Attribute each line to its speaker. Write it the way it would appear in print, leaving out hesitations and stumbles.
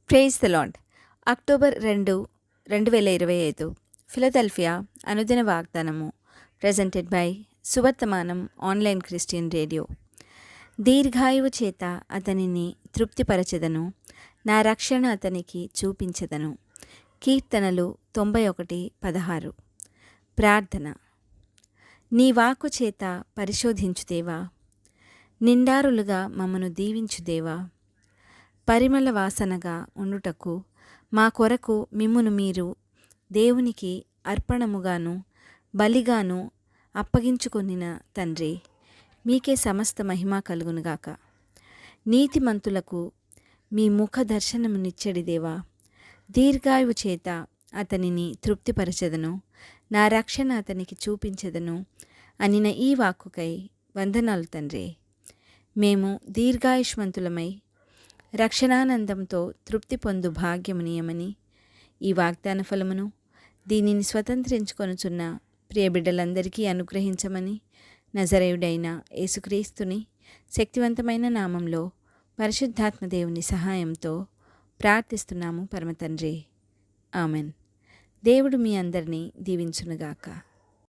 Speaker 1: Praise the Lord. October 2, 2025 Philadelphia అనుదిన వాగ్దానము presented by Suvarthamanam online Christian radio. దీర్ఘాయువు చేత అతనిని తృప్తిపరచెదను, నా రక్షణ అతనికి చూపించెదను. కీర్తనలు 91:16. ప్రార్థన. నీ వాక్కు చేత పరిశోధించు దేవా, నిండారులుగా మమ్మను దీవించు దేవా. పరిమళ వాసనగా ఉండుటకు మా కొరకు మిమ్మును మీరు దేవునికి అర్పణముగాను బలిగాను అప్పగించుకొనిన తండ్రి, మీకే సమస్త మహిమ కలుగునుగాక. నీతిమంతులకు మీ ముఖ దర్శనమునిచ్చడి దేవా, దీర్ఘాయువు చేత అతనిని తృప్తిపరచెదను, నా రక్షణ అతనికి చూపించెదను అనిన ఈ వాక్కుకై వందనాలు తండ్రి. మేము దీర్ఘాయుష్మంతులమై రక్షణానందంతో తృప్తి పొందు భాగ్యమునియమని ఈ వాగ్దాన ఫలమును దీనిని స్వతంత్రించుకొనుచున్న ప్రియబిడ్డలందరికీ అనుగ్రహించమని నజరేయుడైన యేసుక్రీస్తుని శక్తివంతమైన నామంలో పరిశుద్ధాత్మ దేవుని సహాయంతో ప్రార్థిస్తున్నాము పరమతండ్రి. ఆమెన్. దేవుడు మీ అందరినీ దీవించునుగాక.